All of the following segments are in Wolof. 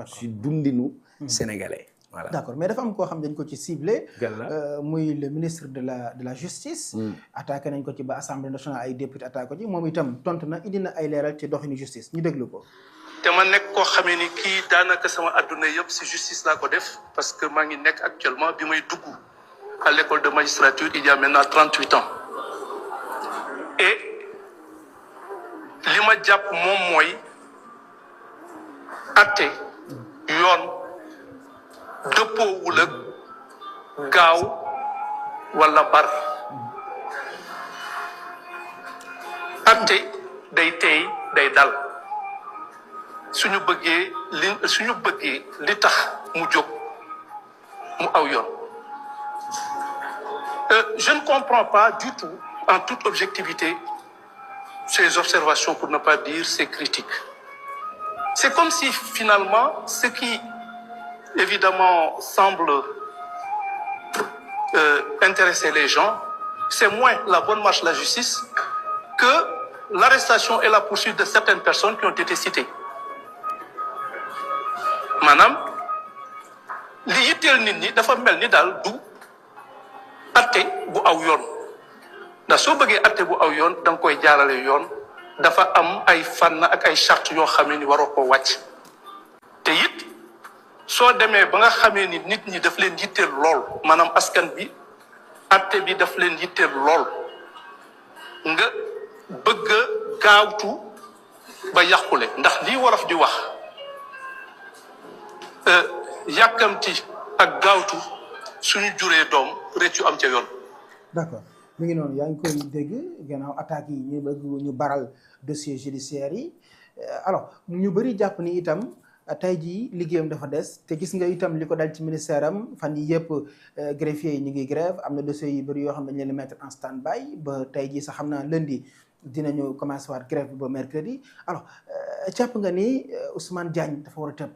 si dundinu sénégalais voilà. D'accord mais dafa am koo xam dañ ko ci ciblé. muy le ministre de la justice. attaqué nañ ko ci ba assemblée nationale ay député attaqué ko ci moom itam tontu na indi na ay leeral ci doxinu justice ñu déglu ko. te ma nekk koo xamee ni kii daanaka sama adduna yëpp si justice laa ko def parce que maa ngi nekk actuellement bi may dugg à l'école de magistrature il y a maintenant 38 ans et li ma jàpp moom mooy atte yoon dëppoowul ak gaaw wala bar atte day tey day dal suñu bëggee li tax mu jóg mu aw yoon je ne comprends pas du tout en toute objectivité ces observations pour ne pas dire ces critiques c'est comme si finalement ce qui évidemment semble intéresser les gens c'est moins la bonne marche de la justice que l'arrestation et la poursuite de certaines personnes qui ont été citées maanaam li yitteel nit ñi dafa mel ni daal du atte bu aw yoon ndax soo bëggee atte bu aw yoon da nga koy jaarale yoon dafa am ay fànn ak ay charte yoo xamee ni waroo ko wàcc te it soo demee ba nga xamee ni nit ñi daf leen yitteel lool maanaam askan bi atte bi daf leen yitteel lool nga bëgg a gaawtu ba yàqule ndax lii wolof di wax yàkkamti ak gaawtu suñu juree doom rëccu am ca yoon. d'accord mi ngi noonu yaa ngi koy dégg gannaaw attaques yi ñu bëgg ñu baral dossier judiciaire yi alors ñu bëri jàpp ni itam tey jii liggéeyam dafa des te gis nga itam li ko dal ci ministère am fan yi yëpp greffier yi ñu ngi grève am na dossiers yu bëri yoo xam ne dañ leen mettre en stand by ba tey jii sax xam naa lundi dinañu commencé waat grève bi ba mercredi alors jàpp nga ni Ousmane Diagne dafa war a tëb.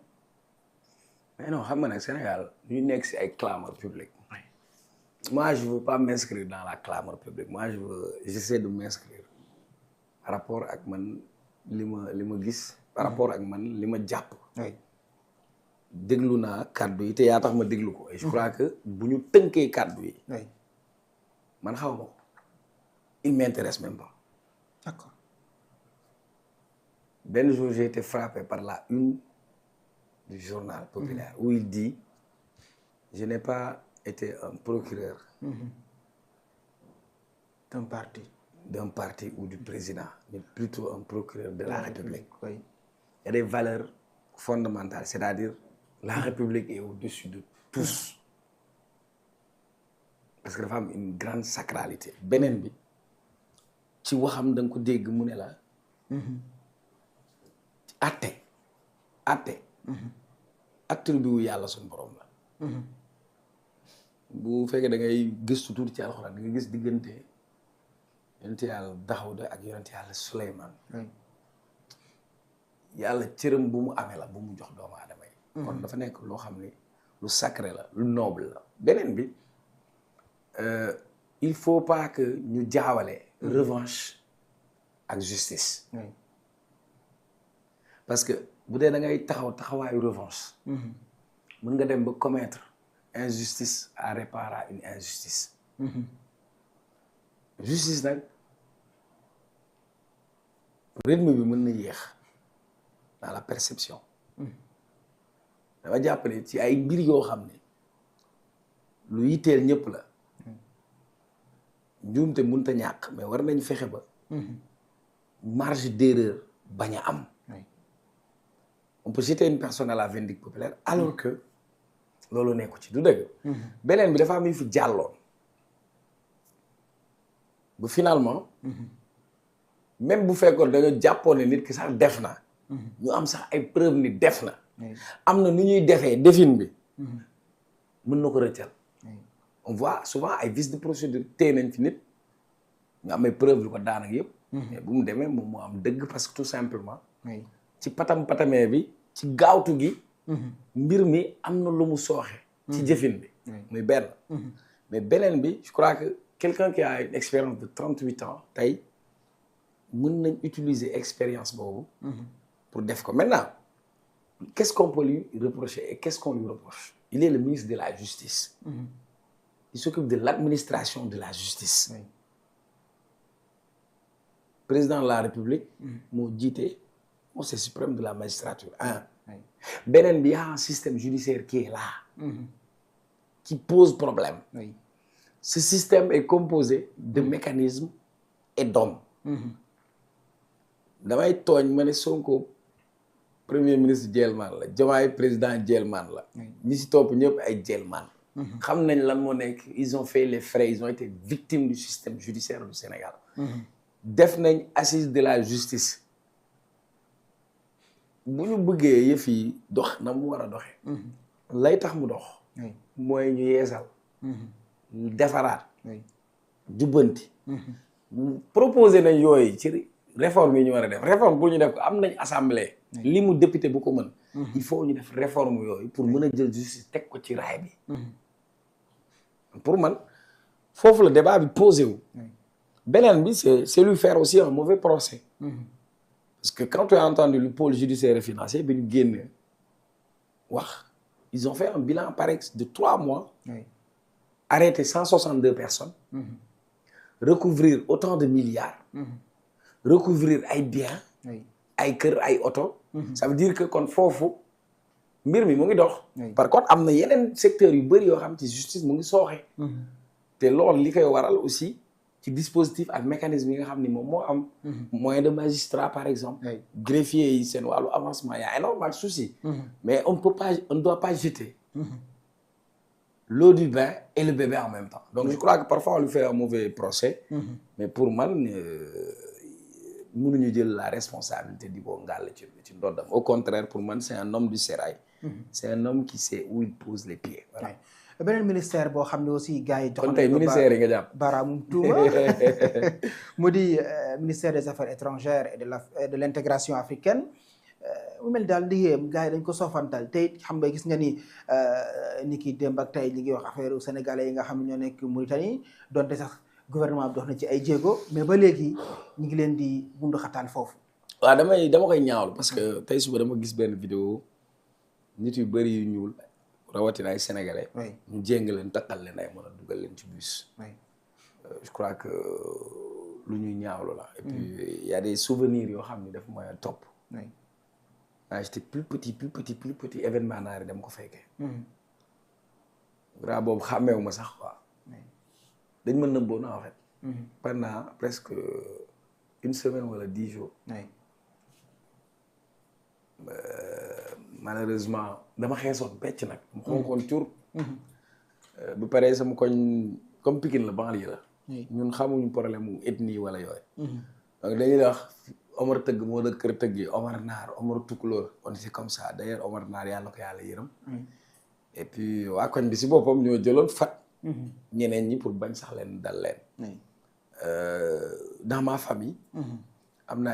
mais non xam nga nag Sénégal ñu nekk si ay clameur publique moi je veux pas m'inscrire dans la clameur publique moi j'essaie de m'inscrire par rapport ak man li ma gis par rapport ak man li ma jàpp déglu naa kàddu yi te yaa tax ma déglu ko et je crois que bu ñu tënkee kàddu yi man xaw ma ko il m'intéresse même pas d'accord benn jour j'ai été frappé par la une du journal populaire où il dit je n'ai pas été un procureur d'un parti ou du président mais plutôt un procureur de la République. Oui. Il y a des valeurs fondamentales c'est-à-dire la République est au-dessus de tous parce que dafa am une grande sacralité beneen bi ci waxam da nga ko dégg mu ne la atte attribut wu yàlla suñu borom la bu fekkee da ngay gëstu tuuti ci alxuraan da nga gis diggante yonent yàlla Daawuda ak yonent yàlla Suleymaan yàlla cëram bu mu amee la bu mu jox doomu aadama yi kon dafa nekk loo xam ne lu sacré la lu noble la beneen bi il faut pas que ñu jaawale revanche ak justice parce que bu dee da ngay taxawaayu revanche mën nga dem ba commettre injustice à réparer à une injustice justice nag rythme bi mën na yéex dans la perception dama jàpp ne ci ay mbir yoo xam ne lu yitteel ñëpp la njuumte mënut a ñàkk mais war nañ fexe ba marge d'erreur bañ a am on peut jeter une personne à la vindicte populaire alors que loolu nekku ci du dëgg beneen bi dafa am yu fi jàlloon bu finalement même bu fekkoon dañoo jàppoon ne nit ki sax def na ñu am sax ay preuve ni def na am na nu ñuy defee defin bi mën na ko rëccal on voit souvent ay vices de procédure téye nañ fi nit nga am ay preuve yu ko daan ak yëpp mais bu mu demee moom moo am dëgg parce que tout simplement ci patamee bi ci gaawtu gi mbir mi am na lu mu sooxe ci jëfin bi muy benn mais beneen bi je crois que quelqu'un qui a une expérience de 38 ans tey mën nañ utiliser expérience boobu pour def ko maintenant qu'est-ce qu'on peut lui reprocher et qu'est-ce qu'on lui reproche? Il est le ministre de la Justice. Il s'occupe de l'administration de la justice. Oui. Président de la République moo jiite conseil suprême de la magistrature. Oui. beneen bi y a un système judiciaire qui est là. Qui pose problème. Oui. Ce système est composé de mécanismes et d'hommes. damay tooñ ma ne Sonko premier ministre Jelman la Diomaye président Jelman la. ñi si topp ñëpp ay Jelman. xam nañ lan moo nekk ils ont fait les frais, ils ont été victimes du système judiciaire du Sénégal. def nañ assise de la justice. bu ñu bëggee yëf yi dox na mu war a doxee. lay tax mu dox. mooy ñu yeesal. defaraat. jubbanti. proposé nañ yooyu ci réforme yi ñu war a def réforme pour ñu def ko am nañ assemblée. li mu député bu ko mën. il faut ñu def réforme yooyu pour mën a jël justice teg ko ci raay bi. pour man foofu la débat bi posé wu. beneen bi c'est lui faire aussi un mauvais procès. parce que quand tu as entendu le pôle judiciaire et financier bi ñu génne wax ils ont fait un bilan pareil de 3 mois. arrêté 162 personnes. recouvrir autant de milliards. recouvrir ay biens. ay kër ay oto. ça veut dire que kon foofu mbir mi mu ngi dox. par contre am na yeneen secteurs yu bëri yoo xam ci justice mu ngi sooxe. te loolu li koy waral aussi ci dispositif ak mécanisme yi nga xam ni moom moo am. moyen de magistrat par exemple. greffier yi seen wàllu avancement y a énormément de soucis. mais on ne doit pas jeter. l'eau du bain et le bébé en même temps. Donc je crois que parfois on lui fait un mauvais procès. Mais pour man mënuñu jël la responsabilité di ko ngàll ci ndoddam. Au contraire pour man c'est un homme du sérail. C'est un homme qui sait où il pose les pieds. Voilà. beneen ministère boo xam ne aussi gars yi jox kon tey ministère yi nga jàpp. baaraamum tuuma mu di ministère des affaires étrangères et de l'intégration africaine. mu mel daal liggéeyam gars yi dañ ko soofantal te it xam nga gis nga ni ki démb ak tey li ngi wax affaire sénégalais yi nga xam ne ñoo nekk Mauritanie donte sax gouvernement bi dox na ci ay jéego mais ba léegi ñu ngi leen di bundu xataan foofu. waaw dama koy ñaawlu parce que tey suba dama gis benn vidéo nit yu bëri yu ñuul rawatina ay sénégalais. ñu jéng leen takkal leen ay mën a dugal leen ci bus. je crois que lu ñuy ñaawlu la. et puis il y a des souvenirs yoo xam ne daf mooy topp. j'étais plus petit événement naari dem ko fekkee. grand boobu xàmmeewu ma sax quoi. dañ ma nëbboo na en fait. pendant presque 1 semaine wala 10 jours. malheureusement dama xeesoon becc nag. mu xonkoon cur. bu paree sama koñ comme Pikine la banlieue la. ñun xamuñu problème mu ethnie wala yooyu. donc dañuy wax. Omar Tëgg moo dëkk kër Tëgg yi Omar Naar Omar Tukulóor on était comme ça d'ailleurs Omar Naar yàlla ko yàlla yërëm. et puis waa koñ bi si boppam ñoo jëloon fat ñeneen ñi pour bañ sax leen dal leen. dans ma famille. am na